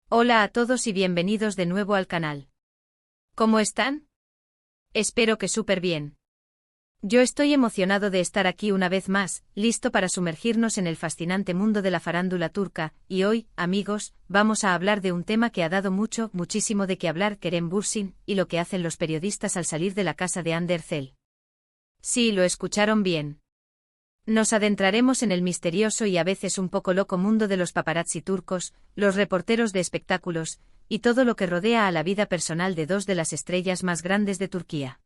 Hola a todos y bienvenidos de nuevo al canal. ¿Cómo están? Espero que súper bien. Yo estoy emocionado de estar aquí una vez más, listo para sumergirnos en el fascinante mundo de la farándula turca, y hoy, amigos, vamos a hablar de un tema que ha dado muchísimo de qué hablar: Kerem Bürsin, y lo que hacen los periodistas al salir de la casa de Hande Erçel. Sí, lo escucharon bien. Nos adentraremos en el misterioso y a veces un poco loco mundo de los paparazzi turcos, los reporteros de espectáculos, y todo lo que rodea a la vida personal de dos de las estrellas más grandes de Turquía.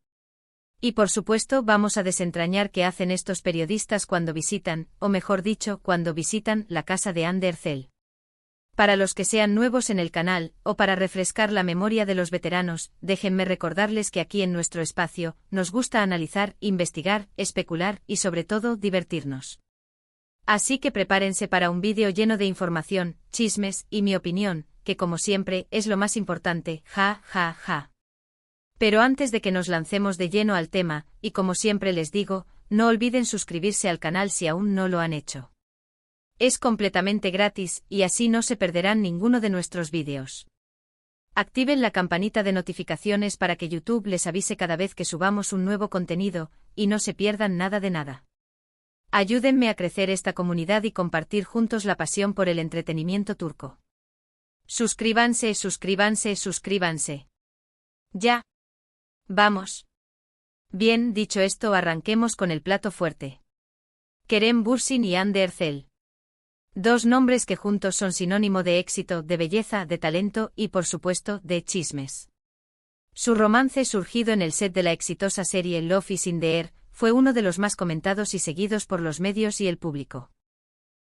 Y por supuesto vamos a desentrañar qué hacen estos periodistas cuando visitan, o mejor dicho, cuando visitan, la casa de Hande Erçel. Para los que sean nuevos en el canal, o para refrescar la memoria de los veteranos, déjenme recordarles que aquí en nuestro espacio, nos gusta analizar, investigar, especular y sobre todo divertirnos. Así que prepárense para un vídeo lleno de información, chismes y mi opinión, que como siempre, es lo más importante, ja, ja, ja. Pero antes de que nos lancemos de lleno al tema, y como siempre les digo, no olviden suscribirse al canal si aún no lo han hecho. Es completamente gratis, y así no se perderán ninguno de nuestros vídeos. Activen la campanita de notificaciones para que YouTube les avise cada vez que subamos un nuevo contenido, y no se pierdan nada de nada. Ayúdenme a crecer esta comunidad y compartir juntos la pasión por el entretenimiento turco. Suscríbanse, suscríbanse, suscríbanse. Ya. Vamos. Bien, dicho esto, arranquemos con el plato fuerte. Kerem Bürsin y Hande Erçel. Dos nombres que juntos son sinónimo de éxito, de belleza, de talento y, por supuesto, de chismes. Su romance, surgido en el set de la exitosa serie Love is in the Air, fue uno de los más comentados y seguidos por los medios y el público.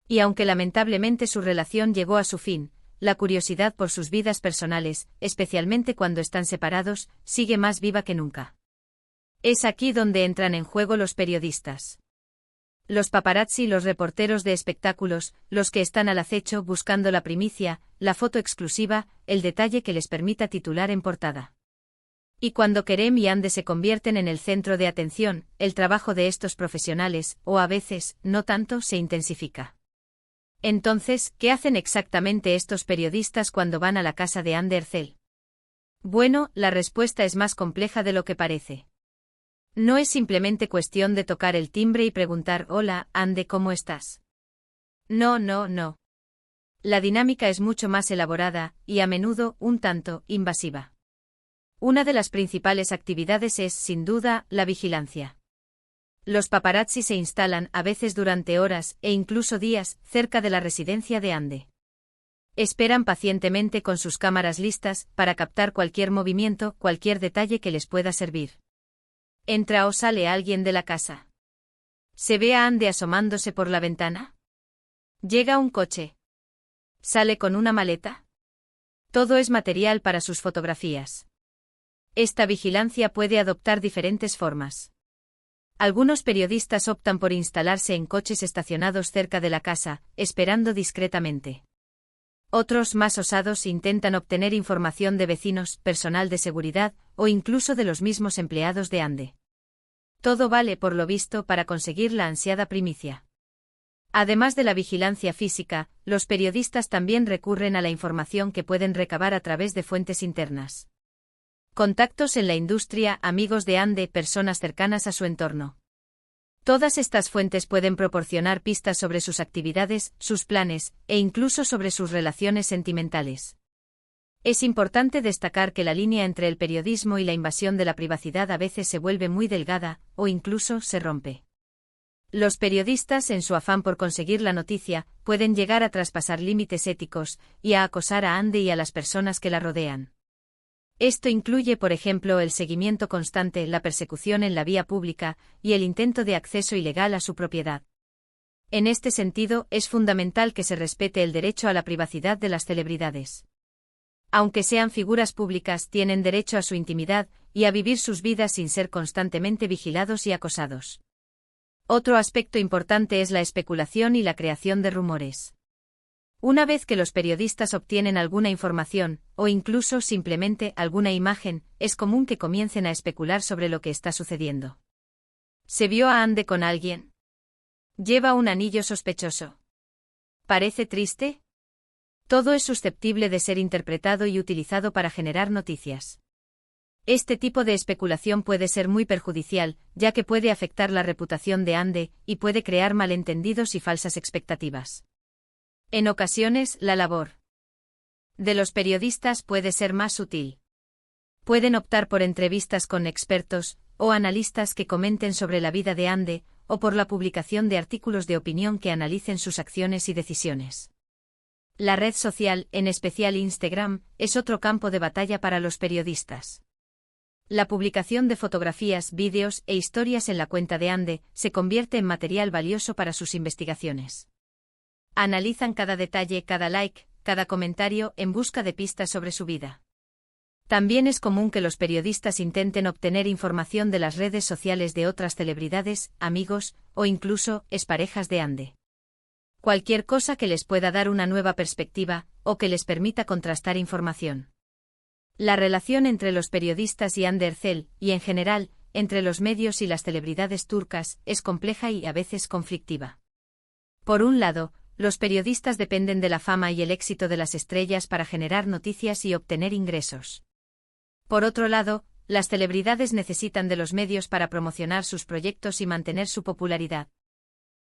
Y aunque lamentablemente su relación llegó a su fin, la curiosidad por sus vidas personales, especialmente cuando están separados, sigue más viva que nunca. Es aquí donde entran en juego los periodistas. Los paparazzi, los reporteros de espectáculos, los que están al acecho buscando la primicia, la foto exclusiva, el detalle que les permita titular en portada. Y cuando Kerem y Hande se convierten en el centro de atención, el trabajo de estos profesionales, o a veces, no tanto, se intensifica. Entonces, ¿qué hacen exactamente estos periodistas cuando van a la casa de Hande Erçel? Bueno, la respuesta es más compleja de lo que parece. No es simplemente cuestión de tocar el timbre y preguntar: «Hola, Hande, ¿cómo estás?». No, no, no. La dinámica es mucho más elaborada, y a menudo, un tanto, invasiva. Una de las principales actividades es, sin duda, la vigilancia. Los paparazzi se instalan, a veces durante horas, e incluso días, cerca de la residencia de Hande. Esperan pacientemente con sus cámaras listas, para captar cualquier movimiento, cualquier detalle que les pueda servir. ¿Entra o sale alguien de la casa? ¿Se ve a Hande asomándose por la ventana? ¿Llega un coche? ¿Sale con una maleta? Todo es material para sus fotografías. Esta vigilancia puede adoptar diferentes formas. Algunos periodistas optan por instalarse en coches estacionados cerca de la casa, esperando discretamente. Otros, más osados, intentan obtener información de vecinos, personal de seguridad, o incluso de los mismos empleados de Hande. Todo vale, por lo visto, para conseguir la ansiada primicia. Además de la vigilancia física, los periodistas también recurren a la información que pueden recabar a través de fuentes internas. Contactos en la industria, amigos de Hande, personas cercanas a su entorno. Todas estas fuentes pueden proporcionar pistas sobre sus actividades, sus planes, e incluso sobre sus relaciones sentimentales. Es importante destacar que la línea entre el periodismo y la invasión de la privacidad a veces se vuelve muy delgada, o incluso se rompe. Los periodistas, en su afán por conseguir la noticia, pueden llegar a traspasar límites éticos, y a acosar a Hande y a las personas que la rodean. Esto incluye, por ejemplo, el seguimiento constante, la persecución en la vía pública, y el intento de acceso ilegal a su propiedad. En este sentido, es fundamental que se respete el derecho a la privacidad de las celebridades. Aunque sean figuras públicas, tienen derecho a su intimidad, y a vivir sus vidas sin ser constantemente vigilados y acosados. Otro aspecto importante es la especulación y la creación de rumores. Una vez que los periodistas obtienen alguna información, o incluso simplemente alguna imagen, es común que comiencen a especular sobre lo que está sucediendo. ¿Se vio a Hande con alguien? ¿Lleva un anillo sospechoso? ¿Parece triste? Todo es susceptible de ser interpretado y utilizado para generar noticias. Este tipo de especulación puede ser muy perjudicial, ya que puede afectar la reputación de Ande y puede crear malentendidos y falsas expectativas. En ocasiones, la labor de los periodistas puede ser más sutil. Pueden optar por entrevistas con expertos o analistas que comenten sobre la vida de Ande, o por la publicación de artículos de opinión que analicen sus acciones y decisiones. La red social, en especial Instagram, es otro campo de batalla para los periodistas. La publicación de fotografías, vídeos e historias en la cuenta de Ande se convierte en material valioso para sus investigaciones. Analizan cada detalle, cada like, cada comentario en busca de pistas sobre su vida. También es común que los periodistas intenten obtener información de las redes sociales de otras celebridades, amigos o incluso exparejas de Ande. Cualquier cosa que les pueda dar una nueva perspectiva o que les permita contrastar información. La relación entre los periodistas y Hande Erçel, y en general, entre los medios y las celebridades turcas, es compleja y a veces conflictiva. Por un lado, los periodistas dependen de la fama y el éxito de las estrellas para generar noticias y obtener ingresos. Por otro lado, las celebridades necesitan de los medios para promocionar sus proyectos y mantener su popularidad.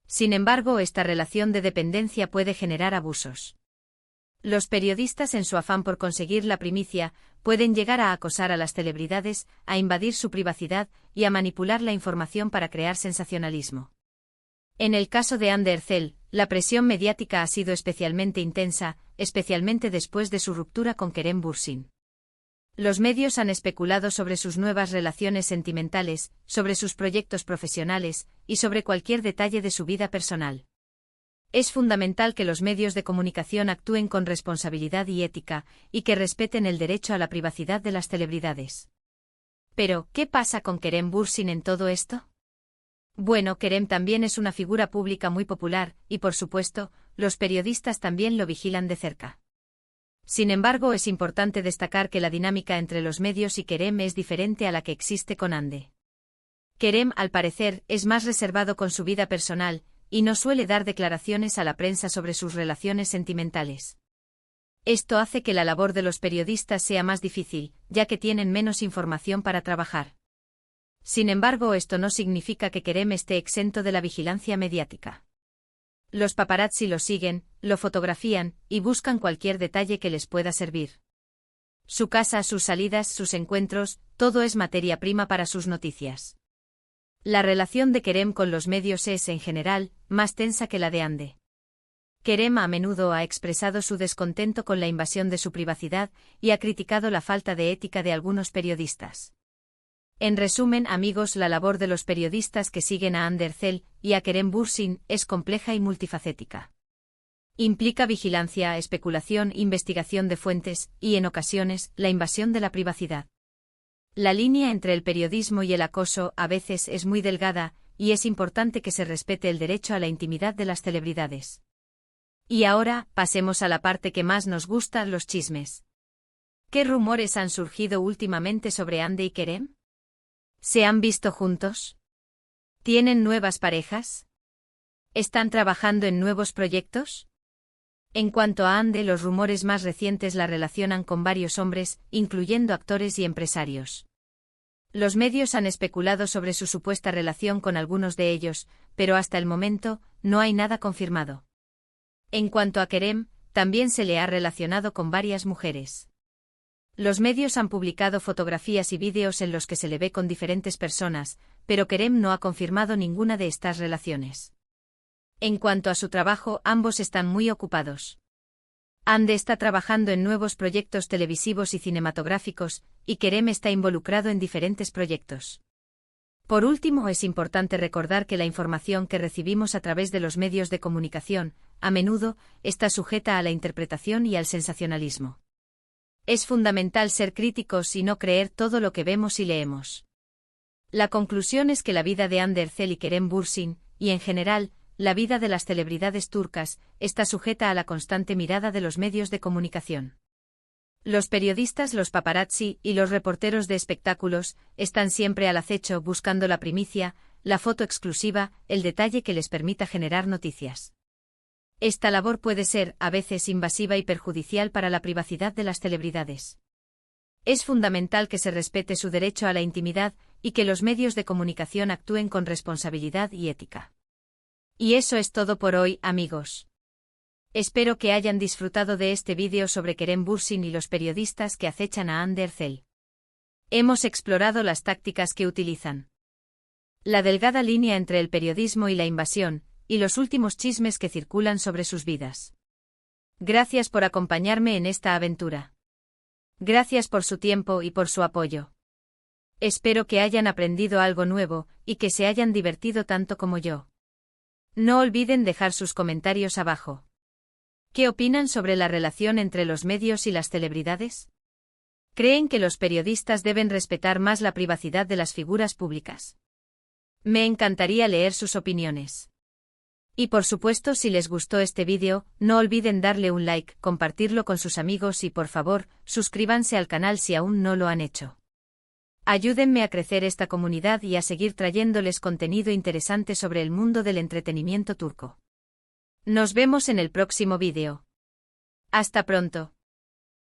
Sin embargo, esta relación de dependencia puede generar abusos. Los periodistas, en su afán por conseguir la primicia, pueden llegar a acosar a las celebridades, a invadir su privacidad y a manipular la información para crear sensacionalismo. En el caso de Hande Erçel, la presión mediática ha sido especialmente intensa, especialmente después de su ruptura con Kerem Bürsin. Los medios han especulado sobre sus nuevas relaciones sentimentales, sobre sus proyectos profesionales y sobre cualquier detalle de su vida personal. Es fundamental que los medios de comunicación actúen con responsabilidad y ética, y que respeten el derecho a la privacidad de las celebridades. Pero, ¿qué pasa con Kerem Bürsin en todo esto? Bueno, Kerem también es una figura pública muy popular, y por supuesto, los periodistas también lo vigilan de cerca. Sin embargo, es importante destacar que la dinámica entre los medios y Kerem es diferente a la que existe con Hande. Kerem, al parecer, es más reservado con su vida personal, y no suele dar declaraciones a la prensa sobre sus relaciones sentimentales. Esto hace que la labor de los periodistas sea más difícil, ya que tienen menos información para trabajar. Sin embargo, esto no significa que Kerem esté exento de la vigilancia mediática. Los paparazzi lo siguen, lo fotografían, y buscan cualquier detalle que les pueda servir. Su casa, sus salidas, sus encuentros, todo es materia prima para sus noticias. La relación de Kerem con los medios es, en general, más tensa que la de Hande. Kerem a menudo ha expresado su descontento con la invasión de su privacidad y ha criticado la falta de ética de algunos periodistas. En resumen, amigos, la labor de los periodistas que siguen a Hande Erçel y a Kerem Bürsin es compleja y multifacética. Implica vigilancia, especulación, investigación de fuentes y, en ocasiones, la invasión de la privacidad. La línea entre el periodismo y el acoso a veces es muy delgada, y es importante que se respete el derecho a la intimidad de las celebridades. Y ahora, pasemos a la parte que más nos gusta, los chismes. ¿Qué rumores han surgido últimamente sobre Hande y Kerem? ¿Se han visto juntos? ¿Tienen nuevas parejas? ¿Están trabajando en nuevos proyectos? En cuanto a Hande, los rumores más recientes la relacionan con varios hombres, incluyendo actores y empresarios. Los medios han especulado sobre su supuesta relación con algunos de ellos, pero hasta el momento, no hay nada confirmado. En cuanto a Kerem, también se le ha relacionado con varias mujeres. Los medios han publicado fotografías y vídeos en los que se le ve con diferentes personas, pero Kerem no ha confirmado ninguna de estas relaciones. En cuanto a su trabajo, ambos están muy ocupados. Hande está trabajando en nuevos proyectos televisivos y cinematográficos, y Kerem está involucrado en diferentes proyectos. Por último, es importante recordar que la información que recibimos a través de los medios de comunicación, a menudo, está sujeta a la interpretación y al sensacionalismo. Es fundamental ser críticos y no creer todo lo que vemos y leemos. La conclusión es que la vida de Hande Erçel y Kerem Bürsin, y en general, la vida de las celebridades turcas, está sujeta a la constante mirada de los medios de comunicación. Los periodistas, los paparazzi y los reporteros de espectáculos están siempre al acecho buscando la primicia, la foto exclusiva, el detalle que les permita generar noticias. Esta labor puede ser, a veces, invasiva y perjudicial para la privacidad de las celebridades. Es fundamental que se respete su derecho a la intimidad y que los medios de comunicación actúen con responsabilidad y ética. Y eso es todo por hoy, amigos. Espero que hayan disfrutado de este vídeo sobre Kerem Bürsin y los periodistas que acechan a Hande Erçel. Hemos explorado las tácticas que utilizan, la delgada línea entre el periodismo y la invasión, y los últimos chismes que circulan sobre sus vidas. Gracias por acompañarme en esta aventura. Gracias por su tiempo y por su apoyo. Espero que hayan aprendido algo nuevo, y que se hayan divertido tanto como yo. No olviden dejar sus comentarios abajo. ¿Qué opinan sobre la relación entre los medios y las celebridades? ¿Creen que los periodistas deben respetar más la privacidad de las figuras públicas? Me encantaría leer sus opiniones. Y por supuesto, si les gustó este vídeo, no olviden darle un like, compartirlo con sus amigos y por favor, suscríbanse al canal si aún no lo han hecho. Ayúdenme a crecer esta comunidad y a seguir trayéndoles contenido interesante sobre el mundo del entretenimiento turco. Nos vemos en el próximo vídeo. Hasta pronto.